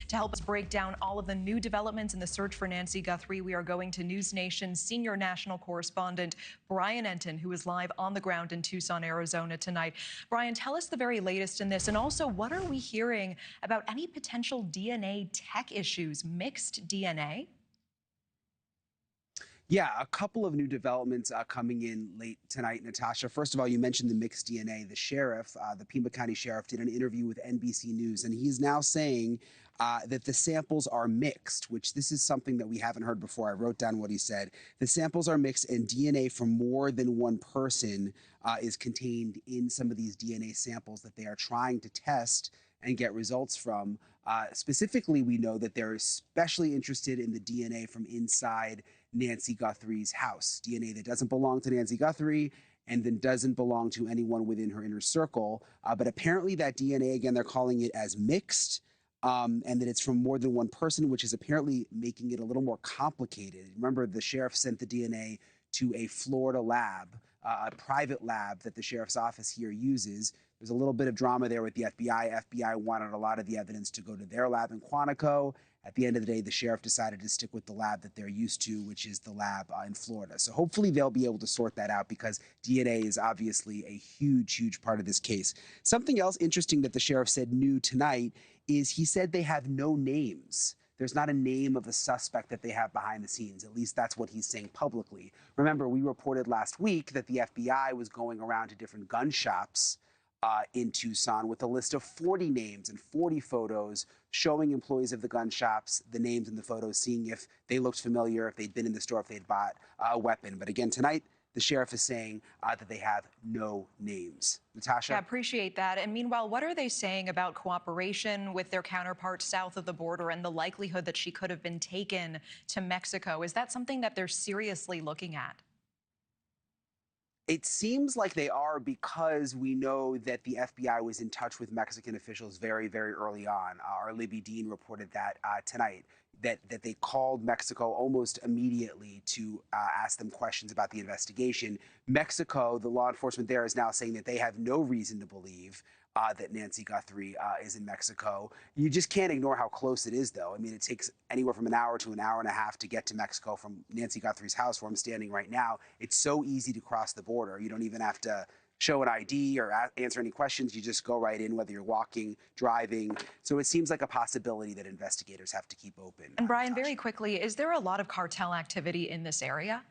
To help us break down all of the new developments in the search for Nancy Guthrie, we are going to NewsNation's senior national correspondent, Brian Entin, who is live on the ground in Tucson, Arizona tonight. Brian, tell us the very latest in this, and also what are we hearing about any potential DNA tech issues, mixed DNA? Yeah, a couple of new developments coming in late tonight, Natasha. First of all, you mentioned the mixed DNA. The sheriff, the Pima County Sheriff, did an interview with NBC News, and he's now saying that the samples are mixed, which this is something that we haven't heard before. I wrote down what he said. The samples are mixed, and DNA from more than one person is contained in some of these DNA samples that they are trying to test and get results from. Specifically, we know that they're especially interested in the DNA from inside Nancy Guthrie's house, DNA that doesn't belong to Nancy Guthrie and then doesn't belong to anyone within her inner circle. But apparently that DNA, again, they're calling it as mixed, and that it's from more than one person, which is apparently making it a little more complicated. Remember, the sheriff sent the DNA to a Florida lab, a private lab that the sheriff's office here uses. There's a little bit of drama there with the FBI. FBI wanted a lot of the evidence to go to their lab in Quantico. At the end of the day, the sheriff decided to stick with the lab that they're used to, which is the lab in Florida. So hopefully they'll be able to sort that out, because DNA is obviously a huge, huge part of this case. Something else interesting that the sheriff said new tonight is he said they have no names. There's not a name of a suspect that they have behind the scenes. At least that's what he's saying publicly. Remember, we reported last week that the FBI was going around to different gun shops in Tucson with a list of 40 names and 40 photos showing employees of the gun shops the names and the photos, seeing if they looked familiar, if they'd been in the store, if they'd bought a weapon. But again, tonight, the sheriff is saying that they have no names. Natasha? Yeah, appreciate that. And meanwhile, what are they saying about cooperation with their counterparts south of the border and the likelihood that she could have been taken to Mexico? Is that something that they're seriously looking at? It seems like they are, because we know that the FBI was in touch with Mexican officials very, very early on. Our Libby Dean reported that tonight, that they called Mexico almost immediately to ask them questions about the investigation. Mexico, the law enforcement there, is now saying that they have no reason to believe that Nancy Guthrie is in Mexico. You just can't ignore how close it is, though. I mean, it takes anywhere from an hour to an hour and a half to get to Mexico from Nancy Guthrie's house, where I'm standing right now. It's so easy to cross the border. You don't even have to show an ID or answer any questions. You just go right in, whether you're walking, driving. So it seems like a possibility that investigators have to keep open. And Brian, very quickly, is there a lot of cartel activity in this area?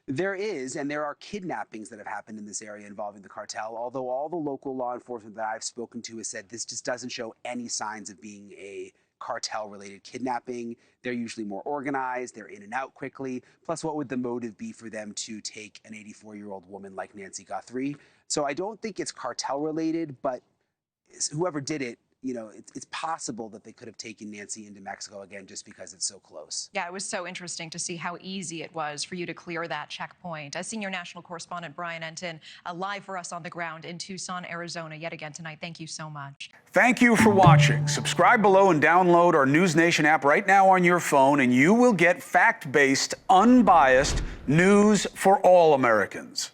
There is, and there are kidnappings that have happened in this area involving the cartel, although all the local law enforcement that I've spoken to has said this just doesn't show any signs of being a cartel-related kidnapping. They're usually more organized, they're in and out quickly. Plus, what would the motive be for them to take an 84-year-old woman like Nancy Guthrie? So I don't think it's cartel-related, but whoever did it, you know, it's possible that they could have taken Nancy into Mexico, again, just because it's so close. Yeah, it was so interesting to see how easy it was for you to clear that checkpoint. As senior national correspondent Brian Entin, live for us on the ground in Tucson, Arizona, yet again tonight. Thank you so much. Thank you for watching. Subscribe below and download our NewsNation app right now on your phone, and you will get fact-based, unbiased news for all Americans.